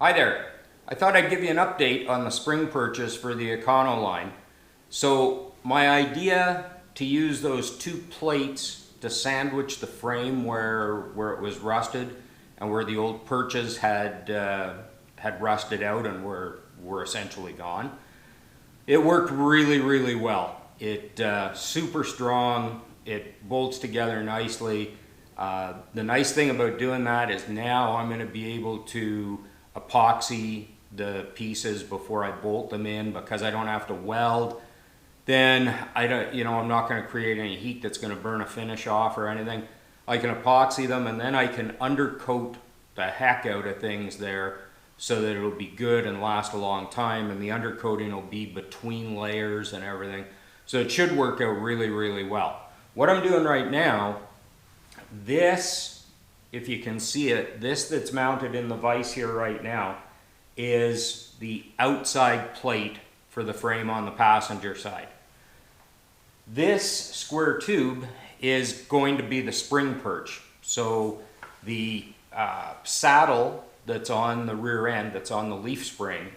Hi there. I thought I'd give you an update on the spring purchase for the Econoline. So my idea to use those two plates to sandwich the frame where it was rusted and where the old perches had rusted out and were essentially gone. It worked really well. It super strong. It bolts together nicely. The nice thing about doing that is now I'm going to be able to epoxy the pieces before I bolt them in, because I don't have to weld. Then I'm not going to create any heat that's going to burn a finish off or anything. I can epoxy them, and then I can undercoat the heck out of things there so that it'll be good and last a long time, and the undercoating will be between layers and everything. So it should work out really well. What I'm doing right now, this, if you can see it, this that's mounted in the vise here right now is the outside plate for the frame on the passenger side. This square tube is going to be the spring perch. So the saddle that's on the rear end, that's on the leaf spring,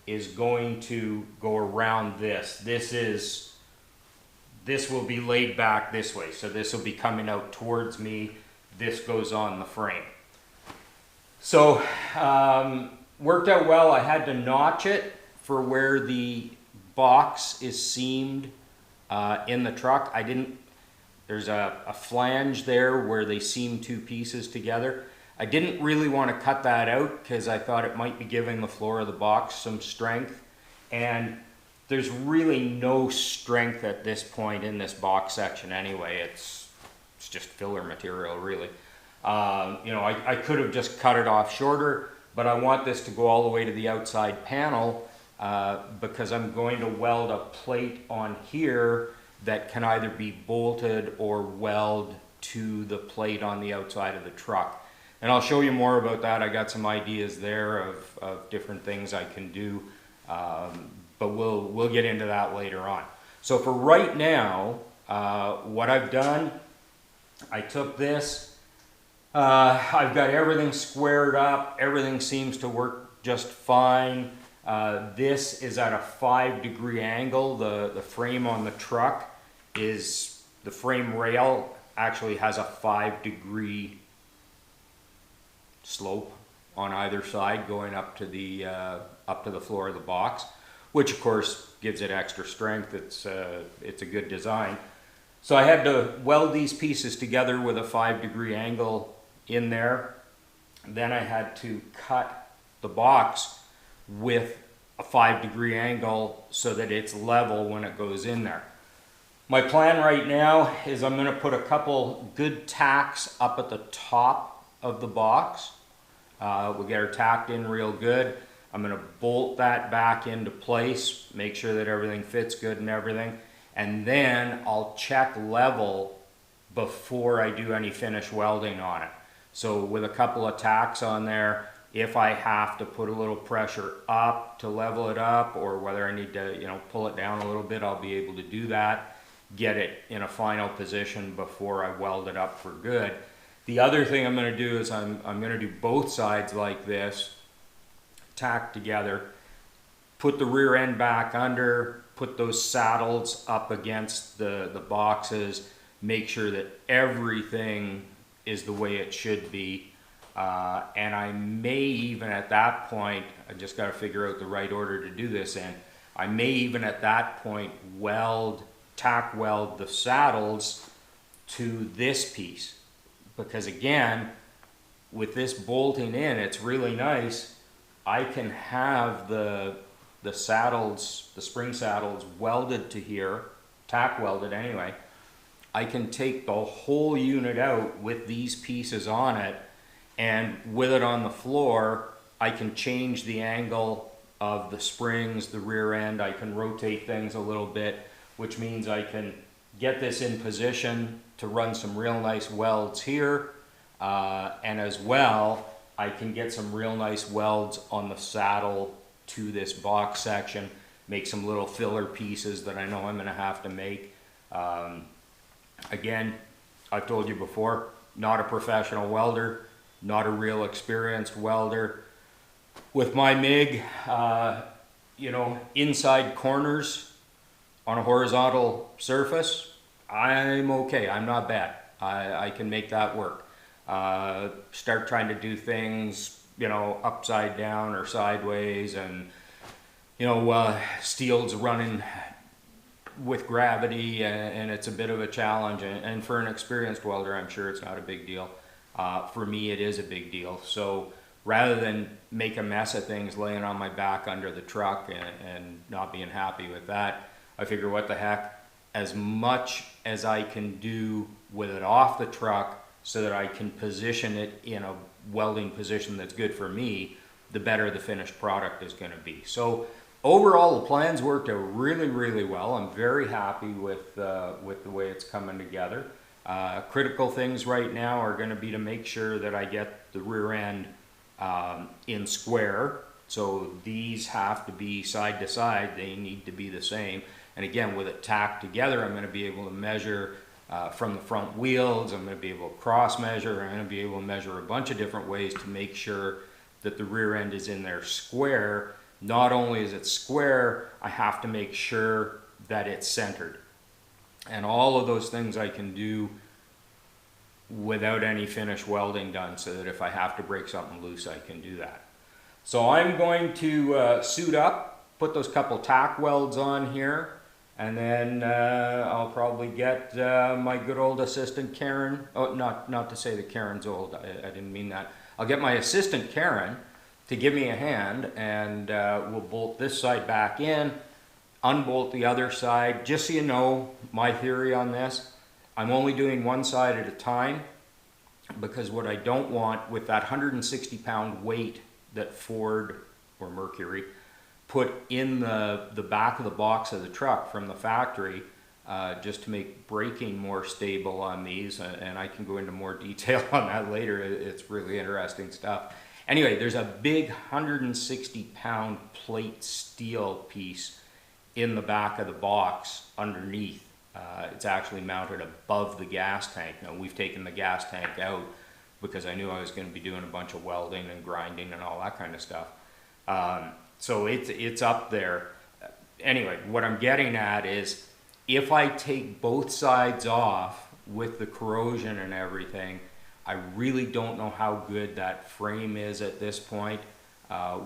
is going to go around this. This will be laid back this way. So this will be coming out towards me. This goes on the frame. So worked out well. I had to notch it for where the box is seamed in the truck. There's a flange there where they seam two pieces together. I didn't really want to cut that out because I thought it might be giving the floor of the box some strength. And there's really no strength at this point in this box section anyway. It's just filler material, really. I could have just cut it off shorter, but I want this to go all the way to the outside panel because I'm going to weld a plate on here that can either be bolted or weld to the plate on the outside of the truck. And I'll show you more about that. I got some ideas there of different things I can do, but we'll get into that later on. So for right now, what I've done, I took this, I've got everything squared up, everything seems to work just fine. This is at a 5-degree angle. The frame on the truck is, the frame rail actually has a 5-degree slope on either side going up to the floor of the box, which of course gives it extra strength. It's a good design. So I had to weld these pieces together with a 5-degree angle in there. Then I had to cut the box with a 5-degree angle so that it's level when it goes in there. My plan right now is I'm going to put a couple good tacks up at the top of the box. We'll get her tacked in real good. I'm going to bolt that back into place, make sure that everything fits good and everything. And then I'll check level before I do any finish welding on it. So with a couple of tacks on there, if I have to put a little pressure up to level it up, or whether I need to pull it down a little bit, I'll be able to do that, get it in a final position before I weld it up for good. The other thing I'm going to do is I'm going to do both sides like this, tack together, put the rear end back under, put those saddles up against the boxes, make sure that everything is the way it should be. And I may even at that point, I just got to figure out the right order to do this in, I may even at that point tack weld the saddles to this piece. Because again, with this bolting in, it's really nice. I can have the saddles, the spring saddles, welded to here, tack welded anyway. I can take the whole unit out with these pieces on it, and with it on the floor, I can change the angle of the springs, the rear end. I can rotate things a little bit, which means I can get this in position to run some real nice welds here, and as well I can get some real nice welds on the saddle to this box section, make some little filler pieces that I know I'm going to have to make. Again, I've told you before, not a professional welder, not a real experienced welder, with my MIG, you know, inside corners on a horizontal surface, I'm okay. I'm not bad. I can make that work. Start trying to do things, you know, upside down or sideways, and you know, steel's running with gravity, and it's a bit of a challenge. And for an experienced welder, I'm sure it's not a big deal. For me, it is a big deal. So rather than make a mess of things laying on my back under the truck and not being happy with that, I figure, what the heck, as much as I can do with it off the truck so that I can position it in a welding position that's good for me, the better the finished product is going to be. So overall, the plans worked out really, really well. I'm very happy with the way it's coming together. Critical things right now are going to be to make sure that I get the rear end in square. So these have to be side to side. They need to be the same. And again, with it tacked together, I'm going to be able to measure from the front wheels. I'm going to be able to cross measure. I'm going to be able to measure a bunch of different ways to make sure that the rear end is in there square. Not only is it square, I have to make sure that it's centered. And all of those things I can do without any finish welding done, so that if I have to break something loose, I can do that. So I'm going to suit up, put those couple tack welds on here, and then I'll probably get my good old assistant Karen. Oh, not to say that Karen's old, I didn't mean that. I'll get my assistant Karen to give me a hand, and we'll bolt this side back in, unbolt the other side. Just so you know, my theory on this, I'm only doing one side at a time, because what I don't want with that 160-pound weight that Ford or Mercury put in the back of the box of the truck from the factory, just to make braking more stable on these, and I can go into more detail on that later. It's really interesting stuff. Anyway, there's a big 160-pound plate steel piece in the back of the box underneath. It's actually mounted above the gas tank. Now, we've taken the gas tank out because I knew I was going to be doing a bunch of welding and grinding and all that kind of stuff. So it's up there. Anyway, what I'm getting at is, if I take both sides off with the corrosion and everything, I really don't know how good that frame is at this point.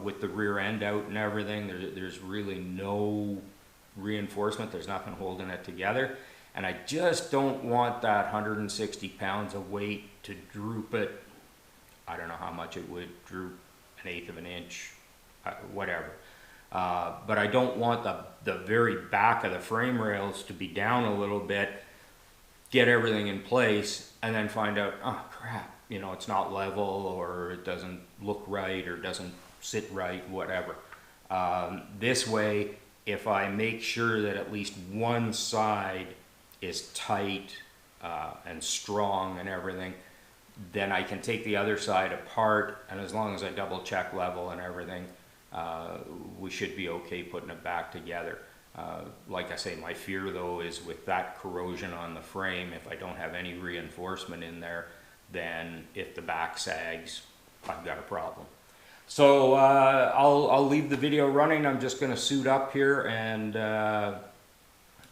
With the rear end out and everything, there's really no reinforcement. There's nothing holding it together. And I just don't want that 160 pounds of weight to droop it. I don't know how much it would droop, 1/8 of an inch, whatever. But I don't want the very back of the frame rails to be down a little bit, get everything in place, and then find out, oh crap, you know, it's not level, or it doesn't look right, or doesn't sit right, whatever. This way, if I make sure that at least one side is tight and strong and everything, then I can take the other side apart, and as long as I double check level and everything, we should be okay putting it back together. Like I say, my fear though is with that corrosion on the frame, if I don't have any reinforcement in there, then if the back sags, I've got a problem. So I'll leave the video running. I'm just going to suit up here, and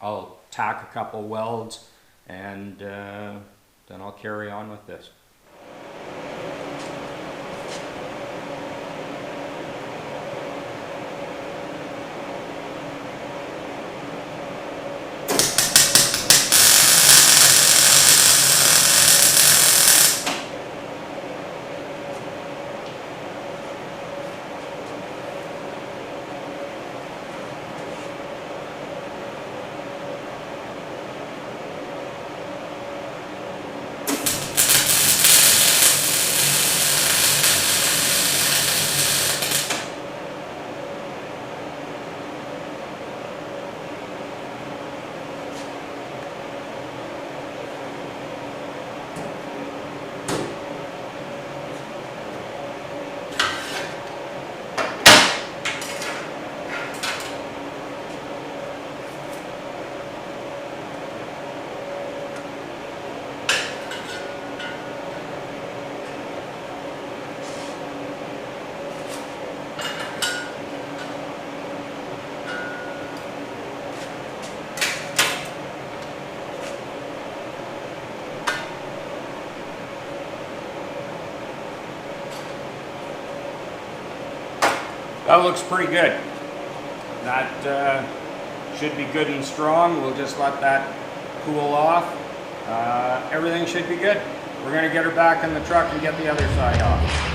I'll tack a couple welds, and then I'll carry on with this. That looks pretty good. That should be good and strong. We'll just let that cool off. Everything should be good. We're going to get her back in the truck and get the other side off.